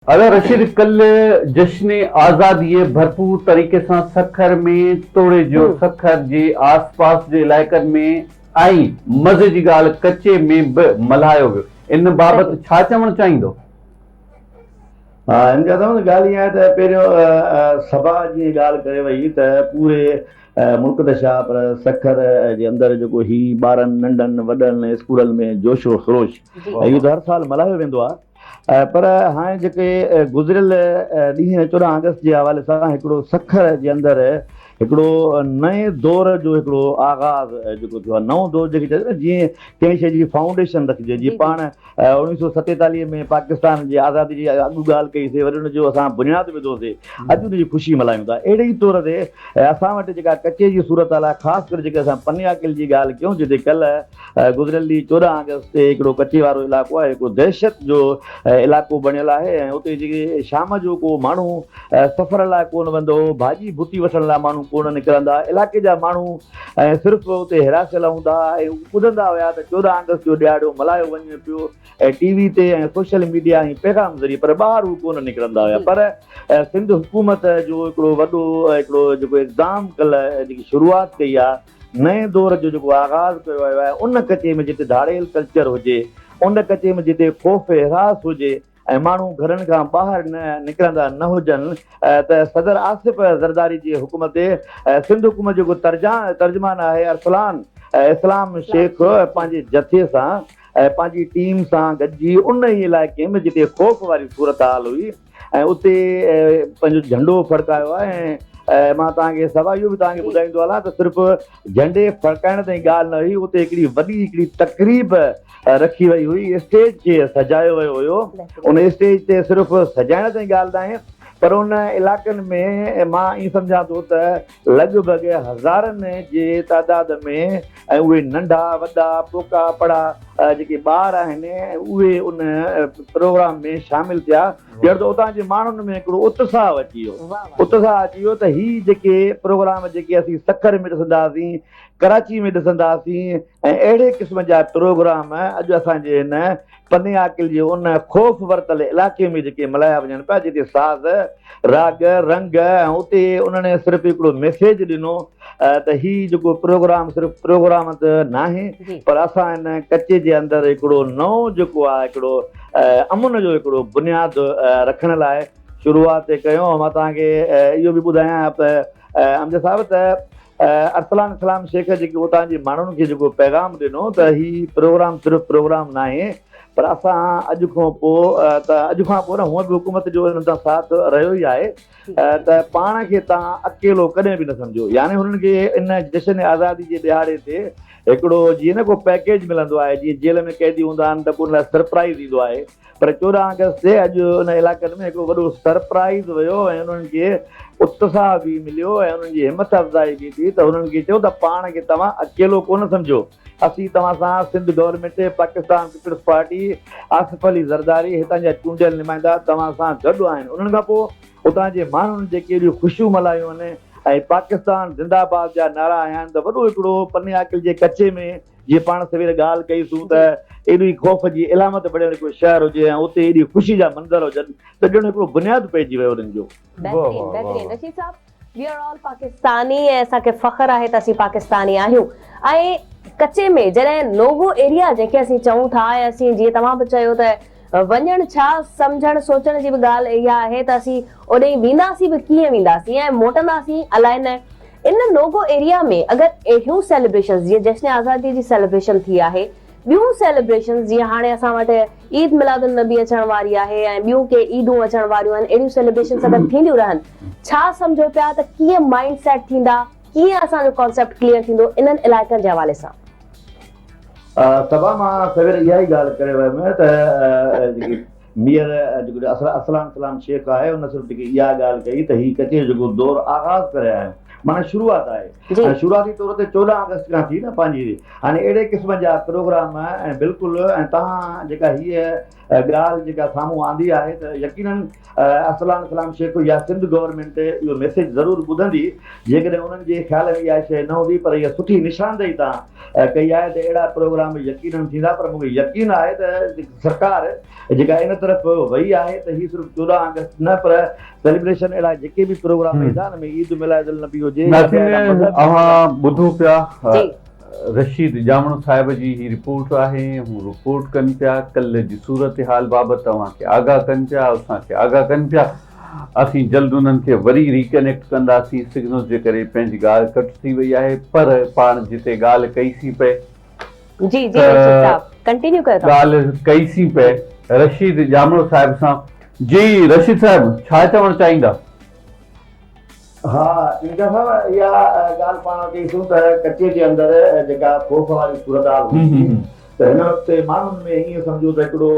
अगर रशीद कल जश्न आज़ादी भरपूर तरीक़े सां सखर में तोड़े जो सखर जे आस पास जे इलाइक़नि में आई मज़े जी ॻाल्हि कचे में बि मल्हायो वियो, इन बाबति छा चवणु चाहींदो? हिन ॻाल्हि इहा आहे त पहिरियों सभा जी ॻाल्हि करे वई त पूरे मुल्क त छा पर सखर जे अंदरि जेको ही ॿारनि नंढनि वॾनि स्कूलनि में जोशो ख़रोश इहो त हर साल मल्हायो वेंदो आहे। पर हाणे जेके गुज़िरियल ॾींहं 14 अगस्त जे हवाले सां हिकिड़ो सखर जे अंदरि हिकिड़ो नए दौर जो हिकिड़ो आगाज़ जेको थियो आहे, नओं दौर जेके चइजे न, जीअं कंहिं शइ जी फाउंडेशन रखिजे। जीअं पाण 1947 में पाकिस्तान जी आज़ादी जी अॻु ॻाल्हि कईसीं, वरी हुनजो असां बुनियादु विधोसीं, अॼु हुनजी ख़ुशी मल्हायूं था। अहिड़े ई तौर ते असां वटि जेका कचे जी सूरत हाल आहे, ख़ासि करे जेके असां पनियाकिल जी ॻाल्हि कयूं, जिते कल्ह गुज़िरियल ॾींहुं 14 अगस्त ते हिकिड़ो कचे वारो इलाइक़ो आहे, हिकिड़ो दहशत जो इलाइक़ो बणियल आहे। ऐं उते जेके शाम जो को माण्हू सफ़र लाइ कोन वेंदो, भाॼी बुती वठण लाइ माण्हू कोन निकिरंदा, इलाइक़े जा माण्हू ऐं सिर्फ़ु उते हिरासियल हूंदा ऐं ॿुधंदा हुया त 14 अगस्त जो ॾियारो मल्हायो वञे पियो ऐं टीवी ते ऐं सोशल मीडिया ऐं पैगाम ज़रिए, पर ॿाहिरि हू कोन निकिरंदा हुया। पर सिंध हुकूमत जो हिकिड़ो वॾो हिकिड़ो जेको इक़दाम कल्ह जेकी शुरूआति कई आहे, नए दौर जो जेको आगाज़ कयो वियो आहे, उन कचे में जिते धाड़ेल कल्चर हुजे, उन कचे में जिते ख़ौफ़ हिरास हुजे ऐं माण्हू घरनि खां ॿाहिरि न निकिरंदा न हुजनि, त सदर आसिफ़ ज़रदारी जी हुकूमत सिंध हुकूमत जेको तर्जमान आहे अरसलान इस्लाम शेख पंहिंजे जथे सां पंहिंजी टीम सां गॾिजी उन ई इलाइक़े में जिते ख़ौफ़ वारी सूरत हाल हुई ऐं उते पंहिंजो झंडो फड़कायो आहे। ऐं मां तव्हांखे सवा इहो बि तव्हांखे ॿुधाईंदो हलां त सिर्फ़ु झंडे फड़काइण ताईं ॻाल्हि न हुई, उते हिकिड़ी वॾी हिकिड़ी तक़रीब रखी वई हुई, स्टेज खे सजायो वियो हुयो। उन स्टेज ते सिर्फ़ु सजाइण ताईं ॻाल्हि न आहे, पर उन इलाइक़नि में मां ईअं सम्झां थो त लॻभॻि हज़ारनि जे तादाद में ऐं उहे नंढा वॾा पोका पड़ा जेके ॿार आहिनि उहे उन प्रोग्राम में शामिलु थिया। ॼण त उतां जे माण्हुनि में हिकिड़ो उत्साह अची वियो त ही जेके प्रोग्राम जेके असीं सखर में ॾिसंदासीं, कराची में ॾिसंदासीं ऐं अहिड़े क़िस्म जा प्रोग्राम अॼु असांजे हिन पनियाकिल जे उन ख़ौफ़ वरतल इलाइक़े में जेके मल्हाया वञनि पिया, जिते साज़ राग रंग ऐं उते उन्हनि सिर्फ़ु हिकिड़ो मैसेज ॾिनो त ही जेको प्रोग्राम सिर्फ़ु प्रोग्राम त न आहे, पर असां हिन कचे जे अंदरि हिकिड़ो नओं जेको आहे हिकिड़ो अमुन जो हिकिड़ो बुनियादु रखण लाइ शुरूआति कयूं। मां तव्हांखे इहो बि ॿुधायां त अमजद साहिब त अरसलान इस्लाम शेख जेके उतां जे माण्हुनि खे जेको पैगाम ॾिनो त ही प्रोग्राम सिर्फ़ु प्रोग्राम न आहे, पर असां अॼु खां पोइ न हूअं बि हुकूमत जो हिन सां साथ रहियो ई आहे, त पाण खे तव्हां अकेलो कॾहिं बि न सम्झो। यानी हुननि खे इन जश्न आज़ादी जे ॾियारे ते हिकिड़ो जीअं न को पैकेज मिलंदो आहे, जीअं जेल में कैदी हूंदा आहिनि त उन लाइ सरप्राइज़ ईंदो आहे, पर 14 अगस्त ते अॼु उन इलाइक़नि में हिकिड़ो वॾो सरप्राइज़ वियो ऐं उन्हनि खे उत्साह बि मिलियो ऐं उन्हनि जी हिमत अफ़ज़ाई बि थी त हुननि खे चयो त पाण खे तव्हां अकेलो कोन सम्झो, असीं तव्हां सां सिंध गवर्नमेंट पाकिस्तान पीपल्स पार्टी आसिफ़ अली ज़रदारी हितां जा चूंडियल नुमाइंदा तव्हां सां गॾु आहिनि। उन्हनि खां पोइ उतां जे माण्हुनि जेके अहिड़ियूं ख़ुशियूं मल्हायूं आहिनि ऐं पाकिस्तान ज़िंदाबाद जा नारा आया आहिनि, त वॾो हिकिड़ो पनियाकिल जे कचे में जीअं पाण सवेर ॻाल्हि कईसूं त एॾी ख़ौफ़ जी इलामत बणियल कोई शहर हुजे ऐं उते एॾी ख़ुशी जा मंज़र हुजनि, त ॼण हिकिड़ो बुनियादु पइजी वियो हुननि जो। रशीद साहब, वी आर ऑल पाकिस्तानी ऐं असांखे फ़ख्रु आहे त असीं पाकिस्तानी आहियूं। ऐं कचे में जॾहिं नोगो एरिया जेके असीं चऊं था ऐं असीं जीअं तव्हां बि चयो त वञणु छा सम्झणु सोचण जी बि ॻाल्हि इहा आहे त असीं ओॾे वेंदासीं बि कीअं वेंदासीं ऐं मोटंदासीं अलाए न। इन नोगो एरिया में अगरि अहिड़ियूं सेलिब्रेशन जीअं जश्न आज़ादी जी सेलिब्रेशन थी आहे, ॿियूं सेलिब्रेशन जीअं हाणे असां वटि ईद मिलादुन नबी अचण वारी आहे ऐं ॿियूं के ईदूं अचण वारियूं आहिनि, अहिड़ियूं सेलिब्रेशन अगरि थींदियूं रहनि, छा सम्झो पिया त कीअं माइंड सेट थींदा, कीअं असांजो कॉन्सेप्ट क्लियर थींदो इन्हनि इलाइक़नि जे हवाले सां? सभा मां सवेर इहा ई ॻाल्हि करे वियुमि त जेकी मीर जेको अरसलान इस्लाम शेख आहे, उन सिर्फ़ु जेकी इहा ॻाल्हि कई त ही कचे जेको दौर आगाज़ करे आया आहियूं, माना शुरूआत आहे जी। शुरूआती तौर ते 14 अगस्त खां थी न पंहिंजी हाणे अहिड़े क़िस्म जा प्रोग्राम ऐं बिल्कुलु ऐं तव्हां जेका हीअ ॻाल्हि जेका साम्हूं आंदी आहे त यकीनन अरसलान सलाम शेख या सिंध गवर्नमेंट इहो मैसेज ज़रूरु ॿुधंदी जेकॾहिं उन्हनि जे ख़्याल में इहा शइ न हूंदी पर इहा सुठी निशानदेही तव्हां कई आहे त अहिड़ा प्रोग्राम यकीनन थींदा पर मूंखे यकीन आहे त सरकार जेका इन तरफ़ वई आहे त हीअ सिर्फ़ु 14 अगस्त न पर सेलिब्रेशन अहिड़ा जेके बि प्रोग्राम ईंदा न में ईद मिलादुल नबी हुजे अवां ॿुधो पिया जी। रशीद जामणो साहिब जी ही रिपोर्ट आहे हू रिपोर्ट कनि पिया कल्ह जी सूरत हाल बाबति तव्हांखे आगाह कनि पिया असांखे आगाह कनि पिया असीं जल्द उन्हनि खे वरी रिकनेक्ट कंदासीं सिग्नल जे करे पंहिंजी ॻाल्हि कट थी वई आहे पर पाण जिते ॻाल्हि कईसीं पए जी जी रशीद साहब कंटिन्यू कयो तव्हां। ॻाल्हि कईसीं पए रशीद जामणो साहिब सां जी रशीद साहिब छा चवणु चाहींदा हा इन दफ़ा इहा ॻाल्हि पाण कईसूं त कचे जे अंदरि जेका ख़ौफ़ वारी सूरत हाल हुई त हिन वक़्तु माण्हुनि में हीअं सम्झो त हिकिड़ो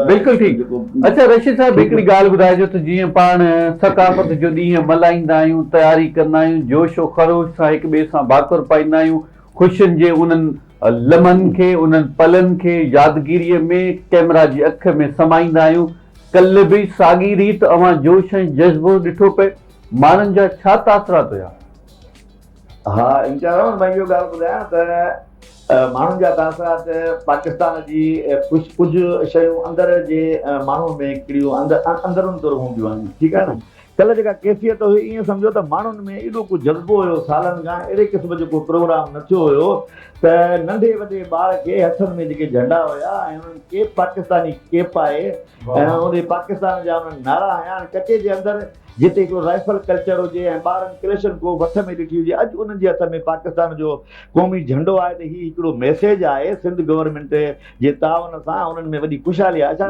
बिल्कुलु ठीकु अच्छा रशीद साहिब हिकिड़ी ॻाल्हि ॿुधाइजो त जीअं पाण सकाफ़त जो ॾींहुं मल्हाईंदा आहियूं तयारी कंदा आहियूं जोशो ख़रोश सां हिक ॿिए सां भाकुर पाईंदा आहियूं ख़ुशियुनि जे उन्हनि लम्हनि खे उन्हनि पलनि खे यादगिरीअ में कैमरा जी अख में समाईंदा आहियूं कल्ह बि साॻी रीति अवां जोश ऐं जज़्बो ॾिठो पए माण्हुनि जा छा तासरात हुया हा इंशाअल्लाह मां इहो ॻाल्हि ॿुधायां त माण्हुनि जा तासरात पाकिस्तान जी कुझु शयूं अंदरि जे माण्हुनि में हिकिड़ियूं अंदरुनि तुर हूंदियूं आहिनि ठीकु आहे न कल्ह जेका कैफ़ियत हुई ईअं सम्झो त माण्हुनि में एॾो कुझु जज़्बो हुयो सालनि खां अहिड़े क़िस्म जो को प्रोग्राम न थियो हुयो त नंढे वॾे ॿार खे हथनि में जेके झंडा हुया ऐं उन्हनि केप पाकिस्तानी केप आहे ऐं उन पाकिस्तान जा उन्हनि नारा हया कचे जे अंदरि जिते हिकिड़ो राइफल कल्चर हुजे ऐं ॿारनि क्लेशन को हथ में ॾिठी हुजे अॼु उन्हनि जे हथ में पाकिस्तान जो क़ौमी झंडो आहे त हीउ हिकिड़ो मैसेज आहे सिंध गवर्नमेंट जे तावन सां उन्हनि में वॾी ख़ुशहाली आहे